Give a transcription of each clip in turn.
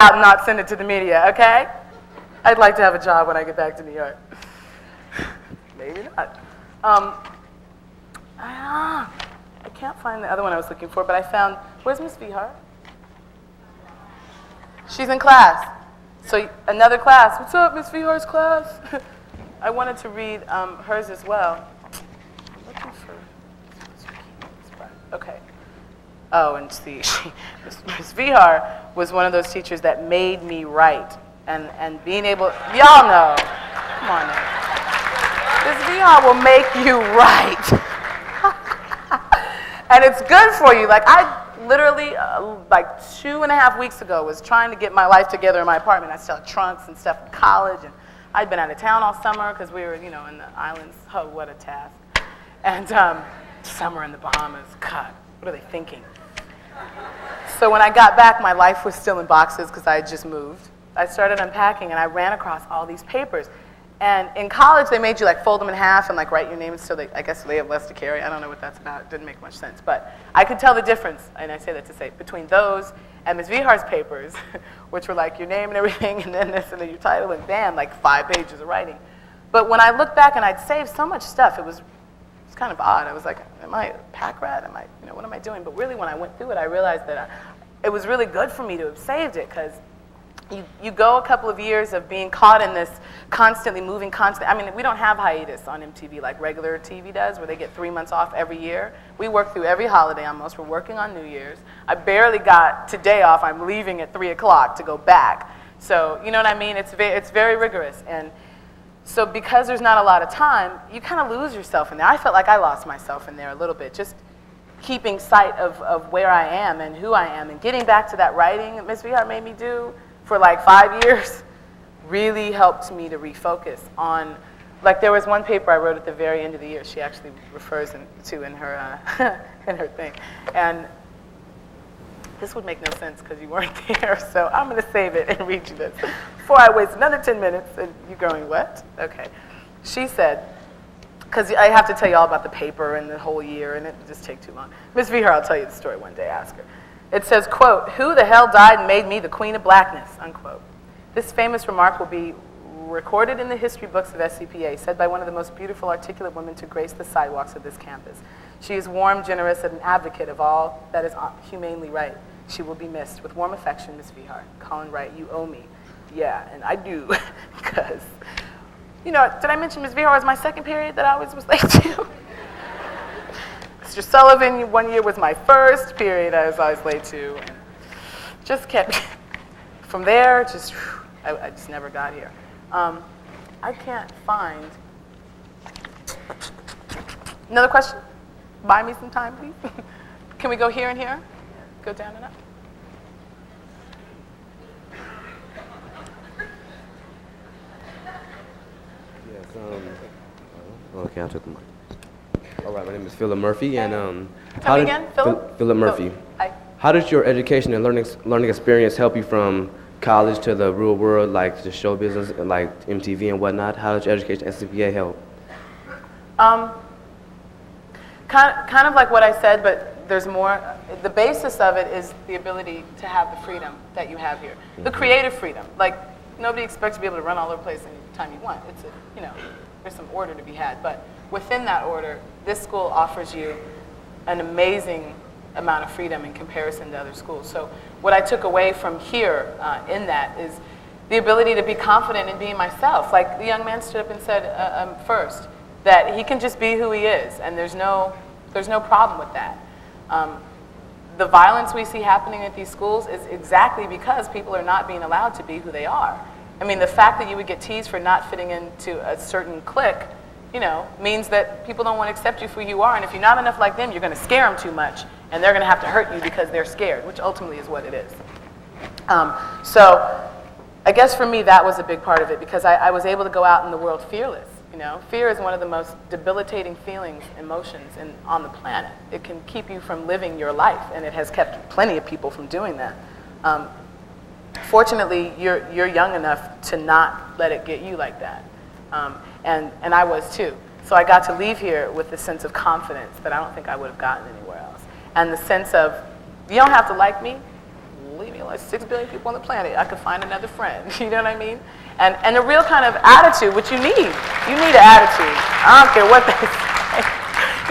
out and not send it to the media, okay? I'd like to have a job when I get back to New York. Maybe not. I can't find the other one I was looking for, but I found, where's Miss Vihar? She's in class. So another class. What's up, Miss Vihar's class? I wanted to read hers as well. I'm looking for, okay. Oh, and see, Miss Vihar was one of those teachers that made me write. And being able, y'all know, come on now. Miss Vihar will make you write. And it's good for you. Like I literally, like 2.5 weeks ago, was trying to get my life together in my apartment. I still had trunks and stuff from college, and I'd been out of town all summer because we were, in the islands. Oh, what a task. And summer in the Bahamas, God, what are they thinking? So when I got back, my life was still in boxes because I had just moved. I started unpacking, and I ran across all these papers. And in college, they made you like fold them in half and like write your name, so I guess they have less to carry. I don't know what that's about. It didn't make much sense. But I could tell the difference, and I say that to say, between those and Ms. Vihar's papers, which were like your name and everything, and then this, and then your title, and bam, like 5 pages of writing. But when I look back and I'd saved so much stuff, it was kind of odd. I was like, am I a pack rat? Am I, what am I doing? But really, when I went through it, I realized that it was really good for me to have saved it, because you go a couple of years of being caught in this constantly moving, we don't have hiatus on MTV like regular TV does, where they get 3 months off every year. We work through every holiday almost. We're working on New Year's. I barely got today off. I'm leaving at 3 o'clock to go back. So, you know what I mean? It's very rigorous. And so because there's not a lot of time, you kind of lose yourself in there. I felt like I lost myself in there a little bit, just keeping sight of where I am and who I am, and getting back to that writing that Ms. Vihar made me do for like 5 years really helped me to refocus on, like there was one paper I wrote at the very end of the year, she actually refers to in her in her thing. And this would make no sense because you weren't there, so I'm gonna save it and read you this before I waste another 10 minutes and you're going, what? Okay. She said, because I have to tell you all about the paper and the whole year, and it would just take too long. Ms. Vihar, I'll tell you the story one day, ask her. It says, quote, "Who the hell died and made me the queen of blackness," unquote. This famous remark will be recorded in the history books of S.D.S.C.P.A, said by one of the most beautiful, articulate women to grace the sidewalks of this campus. She is warm, generous, and an advocate of all that is humanely right. She will be missed. With warm affection, Ms. Vihar. Colin Wright, you owe me. Yeah, and I do, because, did I mention Ms. Vihar was my second period that I always was late to? Mr. Sullivan, 1 year was my first period I was always late to. And just kept, from there, I just never got here. I can't find, another question? Buy me some time, please. Can we go here and here? Go down and up? Yes, okay, I took the mic. All right, my name is Philip Murphy, and Tell me again, Philip? Philip Murphy. Hi. How did your education and learning experience help you from college to the real world, like the show business, like MTV and whatnot? How did your education at S.D.S.C.P.A help? Kind of like what I said, but there's more. The basis of it is the ability to have the freedom that you have here. The creative freedom. Like, nobody expects to be able to run all over the place anytime you want. It's there's some order to be had. But within that order, this school offers you an amazing amount of freedom in comparison to other schools. So what I took away from here in that is the ability to be confident in being myself. Like the young man stood up and said first, that he can just be who he is, and there's no problem with that. The violence we see happening at these schools is exactly because people are not being allowed to be who they are. I mean, the fact that you would get teased for not fitting into a certain clique, means that people don't want to accept you for who you are, and if you're not enough like them, you're going to scare them too much, and they're going to have to hurt you because they're scared, which ultimately is what it is. So I guess for me, that was a big part of it, because I was able to go out in the world fearless. Fear is one of the most debilitating feelings, emotions on the planet. It can keep you from living your life, and it has kept plenty of people from doing that. Fortunately, you're young enough to not let it get you like that. And I was too. So I got to leave here with the sense of confidence that I don't think I would have gotten anywhere else. And the sense of, you don't have to like me, leave me alone. there's 6 billion people on the planet. I could find another friend. You know what I mean? And a real kind of attitude, which you need. You need an attitude. I don't care what they say.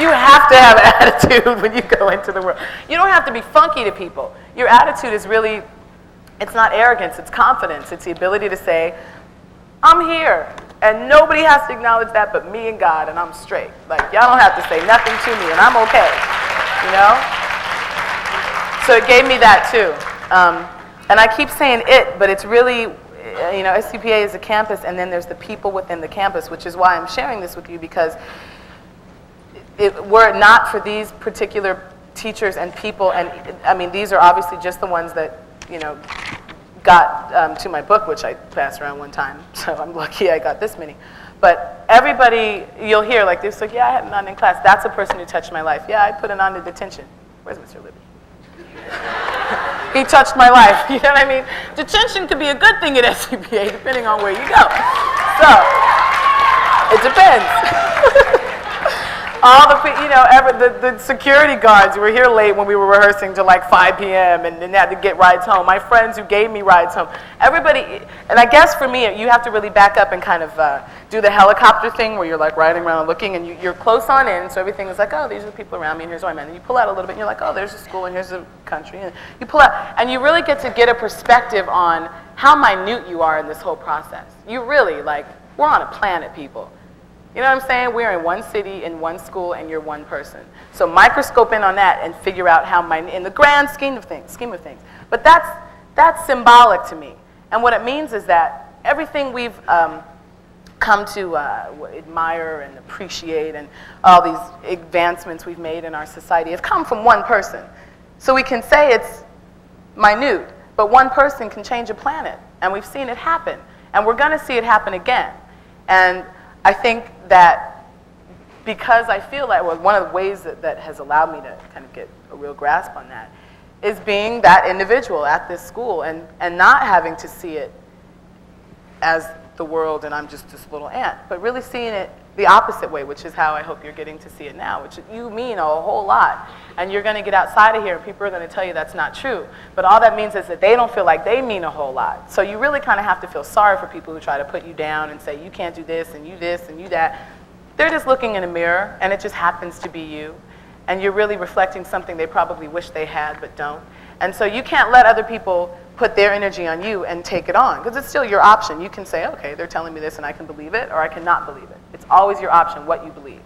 You have to have an attitude when you go into the world. You don't have to be funky to people. Your attitude is really, it's not arrogance, it's confidence. It's the ability to say, I'm here. And nobody has to acknowledge that but me and God, and I'm straight. Like, y'all don't have to say nothing to me, and I'm okay, you know? So it gave me that, too. And I keep saying it, but it's really, you know, S.D.S.C.P.A is a campus, and then there's the people within the campus, which is why I'm sharing this with you, because were it not for these particular teachers and people, and I mean, these are obviously just the ones that, you know, got to my book, which I passed around one time, so I'm lucky I got this many. But everybody, you'll hear, like, they're like, yeah, I had Ananda in class. That's a person who touched my life. Yeah, I put Ananda in detention. Where's Mr. Libby? He touched my life, you know what I mean? Detention could be a good thing at S.D.S.C.P.A, depending on where you go. So, it depends. All the, you know, the security guards were here late when we were rehearsing till like 5 p.m. and then had to get rides home. My friends who gave me rides home. Everybody, and I guess for me, you have to really back up and kind of do the helicopter thing where you're like riding around and looking, and you're close on in, so everything is like, oh, these are the people around me, and here's where I'm at. And you pull out a little bit, and you're like, oh, there's a school, and here's a country. And you pull out, and you really get to get a perspective on how minute you are in this whole process. You really, like, we're on a planet, people. You know what I'm saying? We're in one city, in one school, and you're one person. So microscope in on that and figure out how in the grand scheme of things. But that's symbolic to me. And what it means is that everything we've come to admire and appreciate and all these advancements we've made in our society have come from one person. So we can say it's minute, but one person can change a planet. And we've seen it happen. And we're going to see it happen again. And I think that because I feel like, well, one of the ways that has allowed me to kind of get a real grasp on that is being that individual at this school and not having to see it as the world and I'm just this little ant, but really seeing it the opposite way, which is how I hope you're getting to see it now, which you mean a whole lot. And you're going to get outside of here and people are going to tell you that's not true. But all that means is that they don't feel like they mean a whole lot. So you really kind of have to feel sorry for people who try to put you down and say you can't do this and you that. They're just looking in a mirror and it just happens to be you. And you're really reflecting something they probably wish they had but don't. And so you can't let other people put their energy on you and take it on, because it's still your option. You can say, okay, they're telling me this and I can believe it, or I cannot believe it. It's always your option what you believe.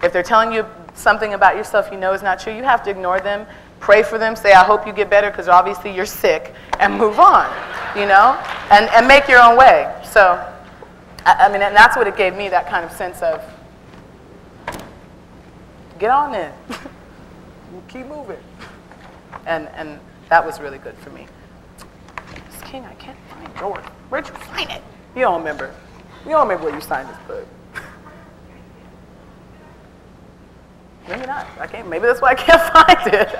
If they're telling you something about yourself you know is not true, you have to ignore them, pray for them, say, I hope you get better, because obviously you're sick, and move on, you know, and make your own way. So, I mean, and that's what it gave me, that kind of sense of, get on in, keep moving. And that was really good for me. King, I can't find yours. Where'd you sign it? You don't remember. You don't remember where you signed this book. Maybe not. I can't. Maybe that's why I can't find it.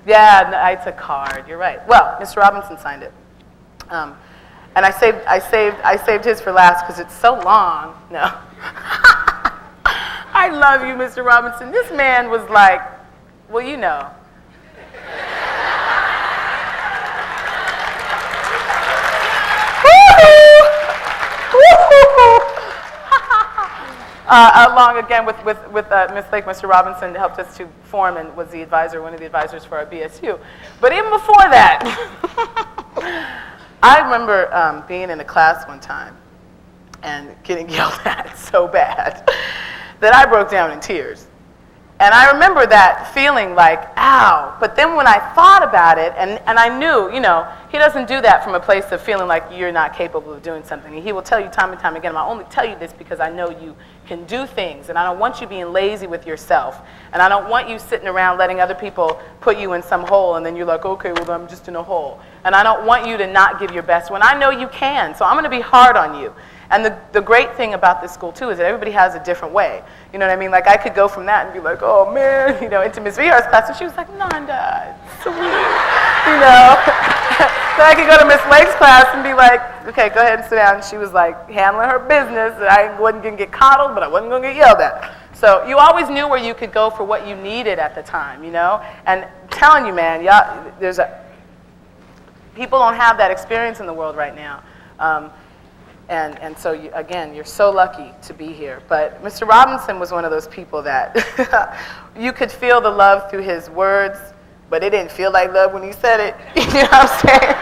Yeah, no, it's a card. You're right. Well, Mr. Robinson signed it, and I saved his for last because it's so long. No. I love you, Mr. Robinson. This man was like, well, you know. Along again with Ms. Lake, Mr. Robinson helped us to form and was the advisor, one of the advisors for our BSU. But even before that, I remember being in a class one time and getting yelled at so bad that I broke down in tears. And I remember that feeling like, ow. But then when I thought about it, and I knew, you know, he doesn't do that from a place of feeling like you're not capable of doing something. He will tell you time and time again, I only tell you this because I know you can do things, and I don't want you being lazy with yourself. And I don't want you sitting around letting other people put you in some hole, and then you're like, okay, well, I'm just in a hole. And I don't want you to not give your best when I know you can, so I'm going to be hard on you. And the great thing about this school, too, is that everybody has a different way. You know what I mean? Like, I could go from that and be like, oh, man, you know, into Ms. Vihar's class, and she was like, Nanda, it's sweet, you know? Then I could go to Ms. Lake's class and be like, okay, go ahead and sit down. And she was, like, handling her business, and I wasn't going to get coddled, but I wasn't going to get yelled at. So you always knew where you could go for what you needed at the time, you know? And I'm telling you, man, y'all, there's a people don't have that experience in the world right now. And so, again, you're so lucky to be here. But Mr. Robinson was one of those people that you could feel the love through his words, but it didn't feel like love when he said it. You know what I'm saying?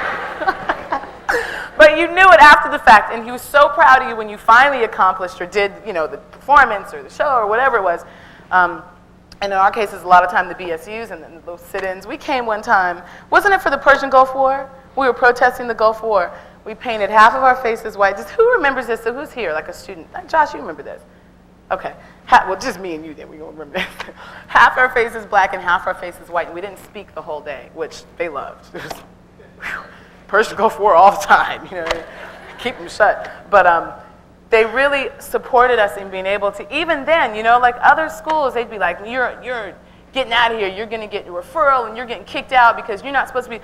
But you knew it after the fact, and he was so proud of you when you finally accomplished or did, the performance or the show or whatever it was. And in our cases, a lot of time the BSUs and the those sit-ins. We came one time, wasn't it for the Persian Gulf War? We were protesting the Gulf War. We painted half of our faces white. Just who remembers this? So who's here, like a student? Josh, you remember this? Okay. Well, just me and you then. We don't remember this. Half our faces black and half our faces white. And we didn't speak the whole day, which they loved. It was, Persian Gulf War all the time. Keep them shut. But they really supported us in being able to. Even then, like other schools, they'd be like, "You're getting out of here. You're going to get a referral, and you're getting kicked out because you're not supposed to be."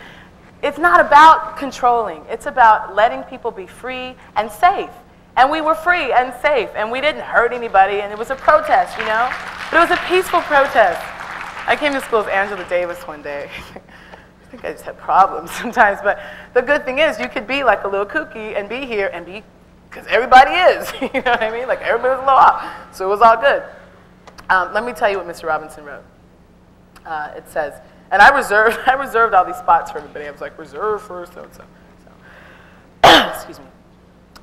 It's not about controlling. It's about letting people be free and safe. And we were free and safe, and we didn't hurt anybody, and it was a protest, But it was a peaceful protest. I came to school as Angela Davis one day. I think I just had problems sometimes, but the good thing is you could be like a little kooky and be here and be, because everybody is, you know what I mean? Like everybody was a little off, so it was all good. Let me tell you what Mr. Robinson wrote. It says, and I reserved all these spots for everybody. I was like, reserve for so-and-so. Excuse me.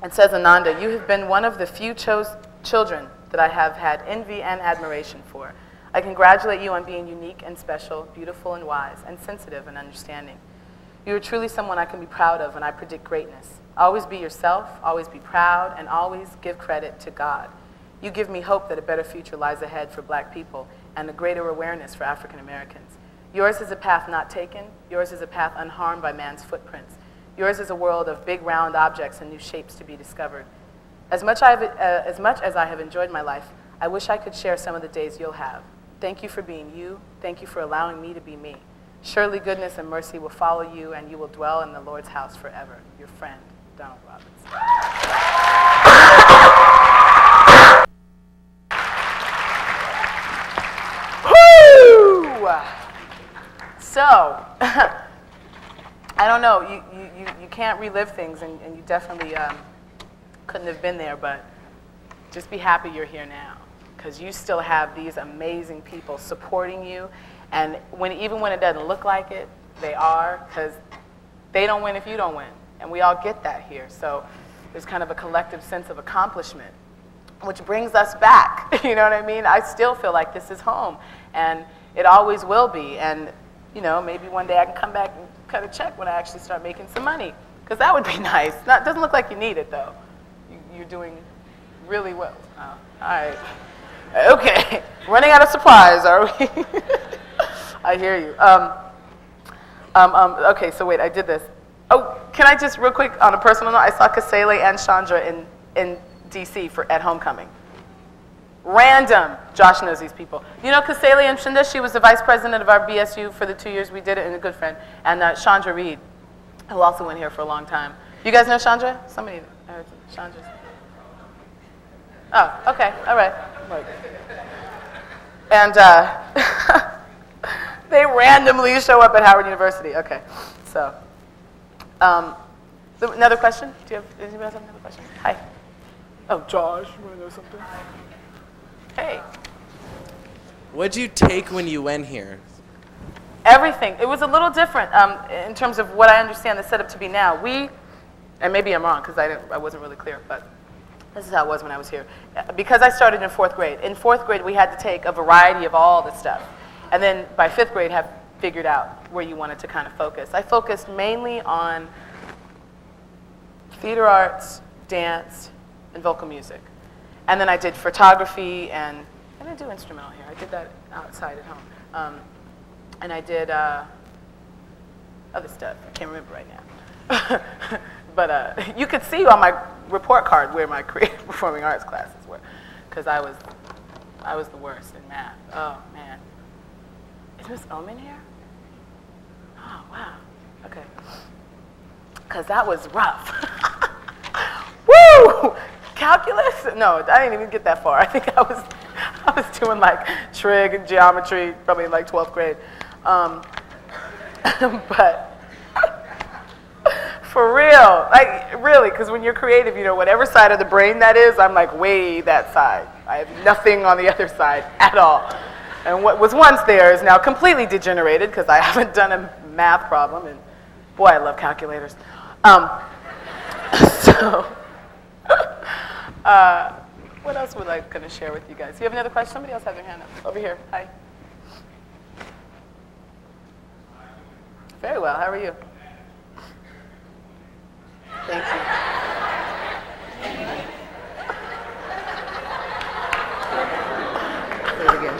It says, Ananda, you have been one of the few children that I have had envy and admiration for. I congratulate you on being unique and special, beautiful and wise, and sensitive and understanding. You are truly someone I can be proud of, and I predict greatness. Always be yourself, always be proud, and always give credit to God. You give me hope that a better future lies ahead for Black people and a greater awareness for African Americans. Yours is a path not taken. Yours is a path unharmed by man's footprints. Yours is a world of big round objects and new shapes to be discovered. As much as I have enjoyed my life, I wish I could share some of the days you'll have. Thank you for being you. Thank you for allowing me to be me. Surely goodness and mercy will follow you, and you will dwell in the Lord's house forever. Your friend, Donald Robinson. Woo! So, I don't know, you can't relive things, and you definitely couldn't have been there, but just be happy you're here now, because you still have these amazing people supporting you, and even when it doesn't look like it, they are, because they don't win if you don't win, and we all get that here. So there's kind of a collective sense of accomplishment, which brings us back, you know what I mean? I still feel like this is home, and it always will be, and maybe one day I can come back and cut a check when I actually start making some money, because that would be nice. It doesn't look like you need it, though. You're doing really well. Oh, all right. Okay. Running out of supplies, are we? I hear you. Okay, so wait, I did this. Oh, can I just real quick, on a personal note, I saw Kasele and Chandra in D.C. at homecoming. Random. Josh knows these people. You know Kasele and Shinda? She was the vice president of our BSU for the 2 years we did it, and a good friend. And Chandra Reed, who also went here for a long time. You guys know Chandra? Somebody heard Chandra? Oh, okay, all right. And they randomly show up at Howard University. Okay, so. Another question? Do you have anybody else have another question? Hi. Oh, Josh, you want to know something? Hey. What'd you take when you went here? Everything. It was a little different in terms of what I understand the setup to be now. And maybe I'm wrong because I wasn't really clear, but this is how it was when I was here. Because I started in 4th grade. In 4th grade, we had to take a variety of all the stuff. And then by 5th grade, have figured out where you wanted to kind of focus. I focused mainly on theater arts, dance, and vocal music. And then I did photography, and I didn't do instrumental here. I did that outside at home. And I did other stuff. I can't remember right now. But you could see on my report card where my creative performing arts classes were, because I was the worst in math. Oh, man. Is Miss Omen here? Oh, wow. Okay. Because that was rough. Woo! Calculus? No, I didn't even get that far. I think I was doing like trig and geometry, probably in like 12th grade. But For real, like really, because when you're creative, you know, whatever side of the brain that is, I'm like way that side. I have nothing on the other side at all. And what was once there is now completely degenerated because I haven't done a math problem, and boy, I love calculators. So, what else would I going to share with you guys? Do you have another question? Somebody else has their hand up. Over here. Hi. Very well. How are you? Thank you. Say it again.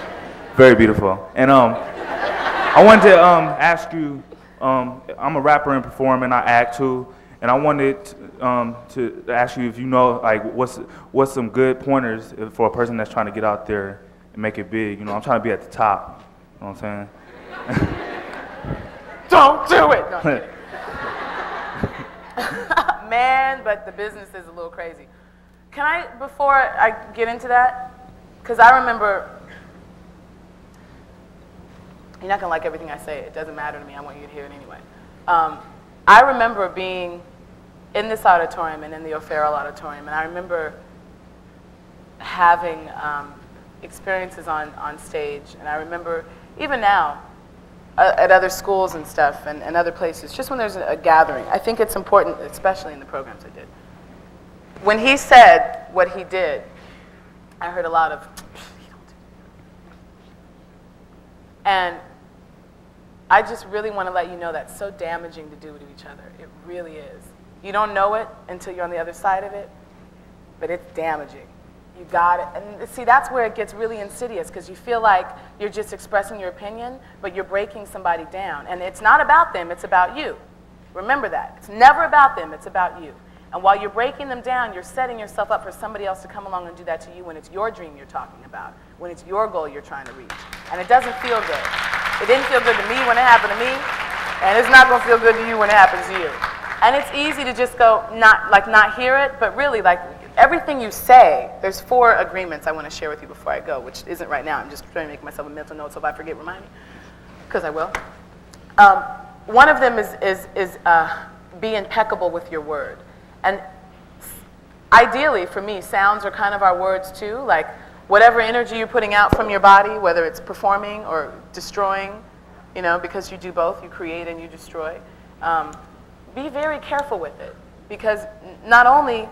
Very beautiful. And I wanted to ask you, I'm a rapper and performer and I act too, and I wanted to ask you if you know, like, what's some good pointers for a person that's trying to get out there and make it big. You know, I'm trying to be at the top. You know what I'm saying? Don't do it! No, I'm kidding. Man, but the business is a little crazy. Can I, before I get into that, because I remember, you're not going to like everything I say. It doesn't matter to me. I want you to hear it anyway. I remember being in this auditorium and in the O'Farrell Auditorium, and I remember having experiences on stage, and I remember even now at other schools and stuff and other places, just when there's a gathering. I think it's important, especially in the programs I did. When he said what he did, I heard a lot of, "You don't do that." And I just really want to let you know that's so damaging to do to each other. It really is. You don't know it until you're on the other side of it, but it's damaging. You got it. And see, that's where it gets really insidious, because you feel like you're just expressing your opinion, but you're breaking somebody down. And it's not about them, it's about you. Remember that. It's never about them, it's about you. And while you're breaking them down, you're setting yourself up for somebody else to come along and do that to you when it's your dream you're talking about, when it's your goal you're trying to reach. And it doesn't feel good. It didn't feel good to me when it happened to me, and it's not going to feel good to you when it happens to you. And it's easy to just go, not hear it, but really, like, everything you say, there's 4 agreements I want to share with you before I go, which isn't right now. I'm just trying to make myself a mental note, so if I forget, remind me, because I will. One of them is be impeccable with your word. And ideally, for me, sounds are kind of our words too. Like, whatever energy you're putting out from your body, whether it's performing or destroying, you know, because you do both, you create and you destroy, be very careful with it. Because not only,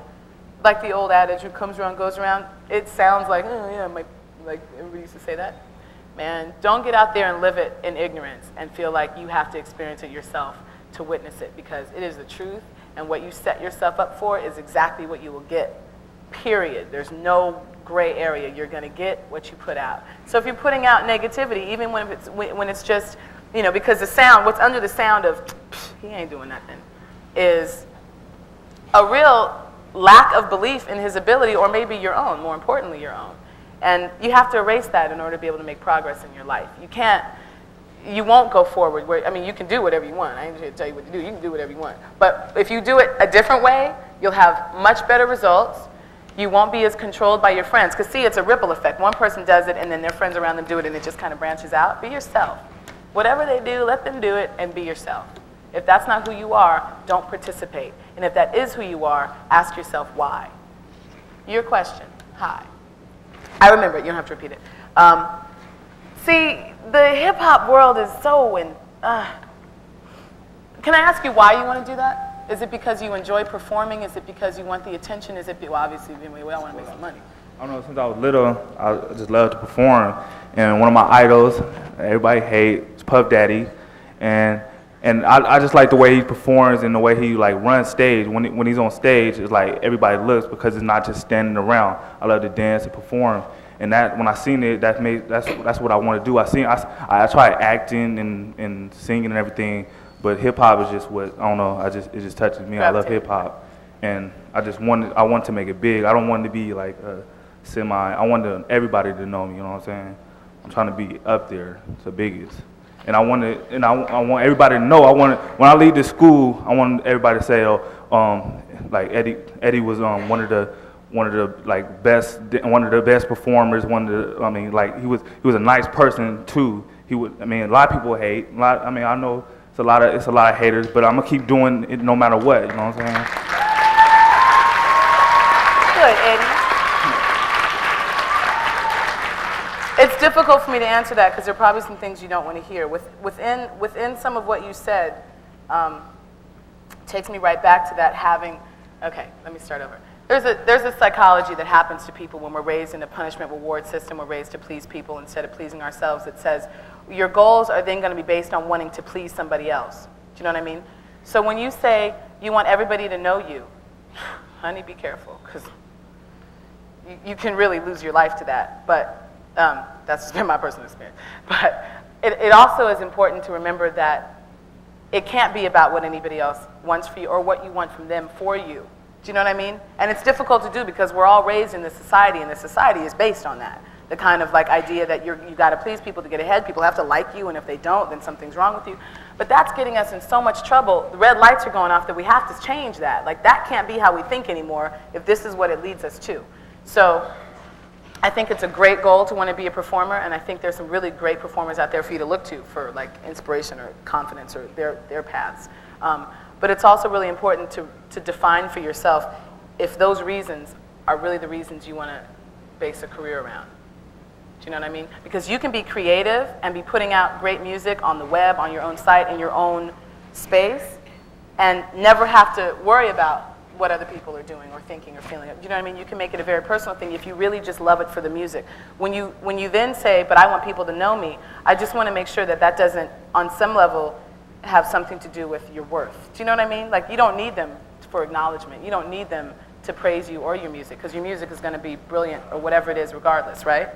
like the old adage, what comes around goes around, it sounds like, oh yeah, like everybody used to say that. Man, don't get out there and live it in ignorance and feel like you have to experience it yourself to witness it, because it is the truth, and what you set yourself up for is exactly what you will get, period. There's no gray area. You're going to get what you put out. So if you're putting out negativity, even when it's just, you know, because the sound, what's under the sound of, he ain't doing nothing, is a real lack of belief in his ability, or maybe your own, more importantly your own. And you have to erase that in order to be able to make progress in your life. You won't go forward. You can do whatever you want. I ain't here to tell you what to do. You can do whatever you want. But if you do it a different way, you'll have much better results. You won't be as controlled by your friends. Because see, it's a ripple effect. One person does it, and then their friends around them do it, and it just kind of branches out. Be yourself. Whatever they do, let them do it, and be yourself. If that's not who you are, don't participate. And if that is who you are, ask yourself why. Your question. Hi. I remember it. You don't have to repeat it. See, the hip-hop world is so can I ask you why you want to do that? Is it because you enjoy performing? Is it because you want the attention? Is it, well, obviously, we all want to make some money. I don't know, since I was little, I just loved to perform. And one of my idols, everybody hates, Puff Daddy. And I just like the way he performs and the way he like runs stage. When he's on stage, it's like everybody looks, because it's not just standing around. I love to dance and perform. And that, when I seen it, that's what I want to do. I tried acting and singing and everything, but hip hop is just what, I don't know, it just touches me. I love hip hop, and I want to make it big. I don't want it to be like a semi. I want everybody to know me. You know what I'm saying? I'm trying to be up there, the biggest. And I want everybody to know. When I leave this school, I want everybody to say, like Eddie was one of the best performers. He was a nice person too. A lot of people hate. I know it's a lot of haters, but I'm gonna keep doing it no matter what. You know what I'm saying? Good, Eddie. It's difficult for me to answer that because there are probably some things you don't want to hear. Within some of what you said, takes me right back to that having. Okay, let me start over. There's a psychology that happens to people when we're raised in a punishment reward system. We're raised to please people instead of pleasing ourselves. That says your goals are then going to be based on wanting to please somebody else. Do you know what I mean? So when you say you want everybody to know you, honey, be careful because you can really lose your life to that. But that's just been my personal experience. But it also is important to remember that it can't be about what anybody else wants for you or what you want from them for you. Do you know what I mean? And it's difficult to do because we're all raised in this society, and this society is based on that. The kind of like idea that you got to please people to get ahead. People have to like you, and if they don't, then something's wrong with you. But that's getting us in so much trouble. The red lights are going off that we have to change that. Like that can't be how we think anymore if this is what it leads us to. So I think it's a great goal to want to be a performer, and I think there's some really great performers out there for you to look to for like inspiration or confidence or their paths. But it's also really important to define for yourself if those reasons are really the reasons you want to base a career around. Do you know what I mean? Because you can be creative and be putting out great music on the web, on your own site, in your own space, and never have to worry about what other people are doing or thinking or feeling. Do you know what I mean? You can make it a very personal thing if you really just love it for the music. When you then say, but I want people to know me, I just want to make sure that that doesn't, on some level, have something to do with your worth. Do you know what I mean? Like, you don't need them for acknowledgement. You don't need them to praise you or your music, because your music is going to be brilliant or whatever it is regardless, right?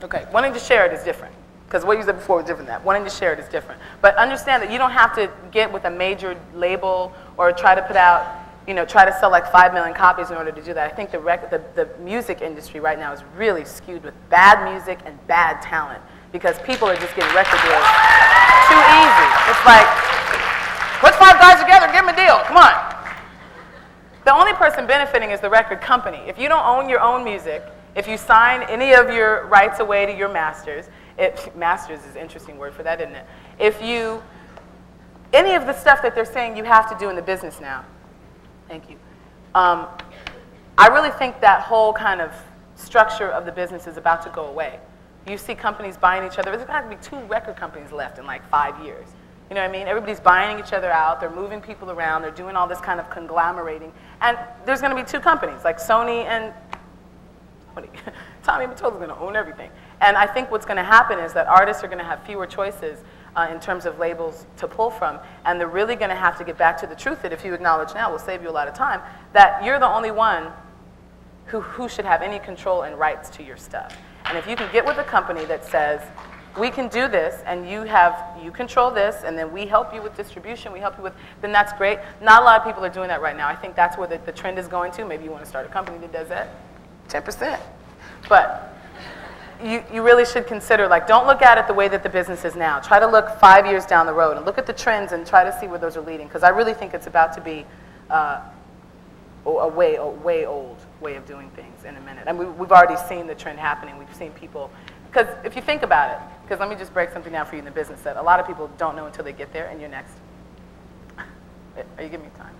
Okay, wanting to share it is different, because what you said before was different than that. Wanting to share it is different. But understand that you don't have to get with a major label or try to put out, try to sell like 5 million copies in order to do that. I think the music industry right now is really skewed with bad music and bad talent because people are just getting record deals too easy. It's like, put 5 guys together, give them a deal, come on. The only person benefiting is the record company. If you don't own your own music, if you sign any of your rights away to your masters, masters is an interesting word for that, isn't it? Any of the stuff that they're saying you have to do in the business now, thank you. I really think that whole kind of structure of the business is about to go away. You see companies buying each other. There's going to be 2 record companies left in like 5 years. You know what I mean? Everybody's buying each other out. They're moving people around. They're doing all this kind of conglomerating. And there's going to be 2 companies, like Sony and Tommy Mottola is going to own everything. And I think what's going to happen is that artists are going to have fewer choices in terms of labels to pull from, and they're really going to have to get back to the truth that if you acknowledge now will save you a lot of time, that you're the only one who should have any control and rights to your stuff. And if you can get with a company that says, we can do this, and you control this, and then we help you with distribution, then that's great. Not a lot of people are doing that right now. I think that's where the trend is going to. Maybe you want to start a company that does that, 10%. But you really should consider, like, don't look at it the way that the business is now. Try to look 5 years down the road and look at the trends and try to see where those are leading, because I really think it's about to be a way old way of doing things in a minute. And we've already seen the trend happening. We've seen people, because if you think about it, because let me just break something down for you in the business that a lot of people don't know until they get there, and you're next. Are you giving me time?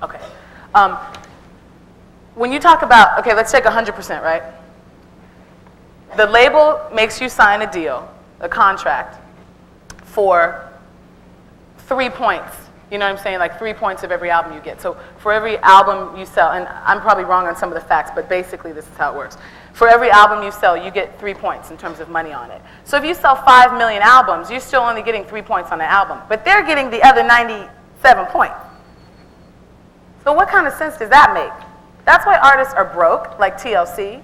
Okay. When you talk about, okay, let's take 100%, right? The label makes you sign a deal, a contract, for 3 points. You know what I'm saying? Like 3 points of every album you get. So for every album you sell, and I'm probably wrong on some of the facts, but basically this is how it works. For every album you sell, you get 3 points in terms of money on it. So if you sell 5 million albums, you're still only getting 3 points on the album, but they're getting the other 97 points. So what kind of sense does that make? That's why artists are broke, like TLC,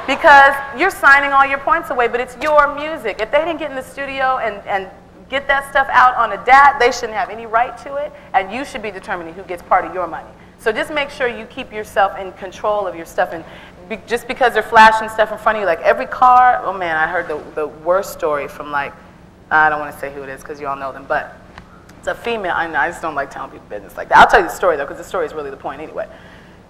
because you're signing all your points away, but it's your music. If they didn't get in the studio and get that stuff out on a DAT, they shouldn't have any right to it, and you should be determining who gets part of your money. So just make sure you keep yourself in control of your stuff, and just because they're flashing stuff in front of you, like every car, oh man, I heard the worst story from like, I don't want to say who it is because you all know them, but it's a female. I just don't like telling people business like that. I'll tell you the story though, because the story is really the point anyway.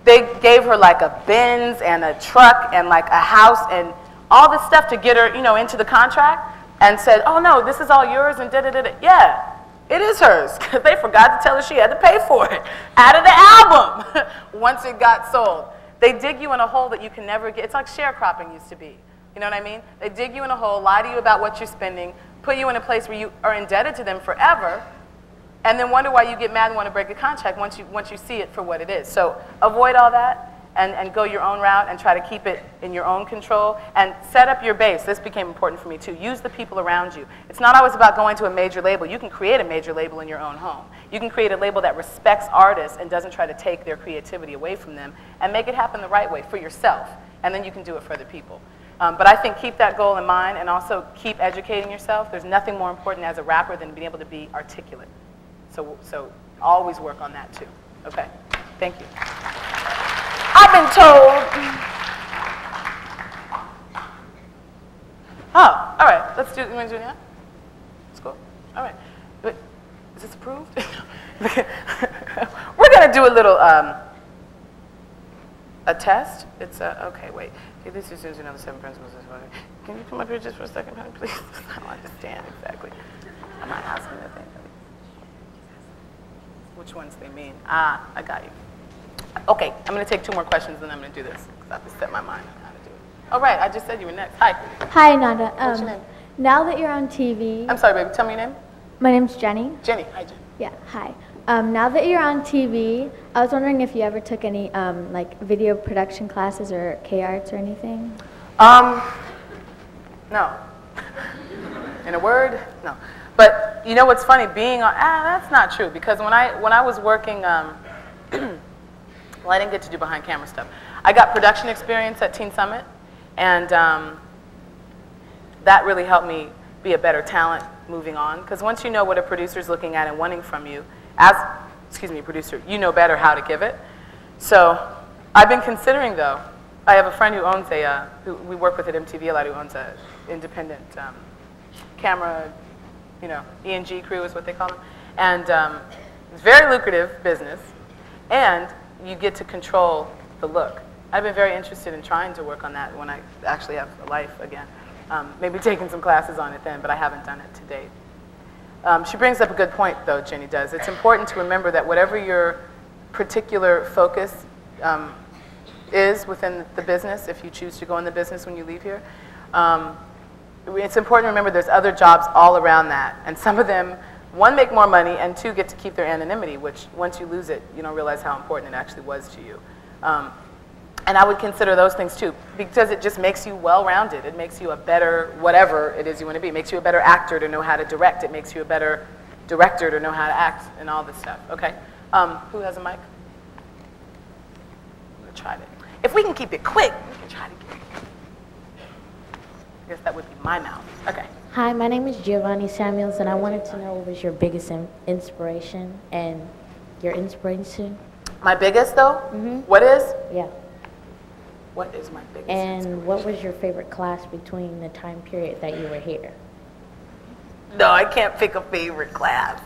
They gave her like a Benz and a truck and like a house and all this stuff to get her, into the contract, and said, oh no, this is all yours and da-da-da-da. Yeah, it is hers, because they forgot to tell her she had to pay for it out of the album once it got sold. They dig you in a hole that you can never get. It's like sharecropping used to be. You know what I mean? They dig you in a hole, lie to you about what you're spending, put you in a place where you are indebted to them forever, and then wonder why you get mad and want to break a contract once you see it for what it is. So avoid all that and go your own route and try to keep it in your own control and set up your base. This became important for me too. Use the people around you. It's not always about going to a major label. You can create a major label in your own home. You can create a label that respects artists and doesn't try to take their creativity away from them, and make it happen the right way for yourself, and then you can do it for other people. But I think keep that goal in mind, and also keep educating yourself. There's nothing more important as a rapper than being able to be articulate. So always work on that too. Okay? Thank you. I've been told. Oh, all right. Let's do. You want to do that? Let's go. All right. Wait, is this approved? We're gonna do a little a test. It's okay. Wait. Okay, this is another 7 principles. Can you come up here just for a second, honey, please? I don't understand exactly. I'm not asking the thing. Which ones they mean? Ah, I got you. Okay, I'm going to take 2 more questions, and then I'm going to do this, because I have to set my mind on how to do it. All right, I just said you were next. Hi. Hi, Ananda. What's your name? Now that you're on TV... I'm sorry, baby. Tell me your name. My name's Jenny. Jenny. Hi, Jenny. Yeah, hi. Now that you're on TV, I was wondering if you ever took any like video production classes or K-Arts or anything? No. In a word, no. But you know what's funny? Being on... that's not true, because when I was working... well, I didn't get to do behind camera stuff. I got production experience at Teen Summit, and that really helped me be a better talent moving on. Because once you know what a producer's looking at and wanting from you, as, producer, you know better how to give it. So I've been considering, though, I have a friend who owns who we work with at MTV a lot, who owns a independent camera, E&G crew is what they call them. And it's very lucrative business, and you get to control the look. I've been very interested in trying to work on that when I actually have a life again. Maybe taking some classes on it then, but I haven't done it to date. She brings up a good point, though, Jenny does. It's important to remember that whatever your particular focus is within the business, if you choose to go in the business when you leave here, it's important to remember there's other jobs all around that. And some of them, 1, make more money, and 2, get to keep their anonymity, which once you lose it, you don't realize how important it actually was to you. And I would consider those things too, because it just makes you well-rounded. It makes you a better whatever it is you want to be. It makes you a better actor to know how to direct. It makes you a better director to know how to act and all this stuff. Okay? Who has a mic? I'm going to try it. If we can keep it quick, we can try to get it. I guess that would be my mouth. Okay. Hi, my name is Giovanni Samuels, and I wanted to know what was your biggest inspiration and your inspiration? My biggest, though? Mm-hmm. What is? Yeah. What is my biggest And what was your favorite class between the time period that you were here? No, I can't pick a favorite class.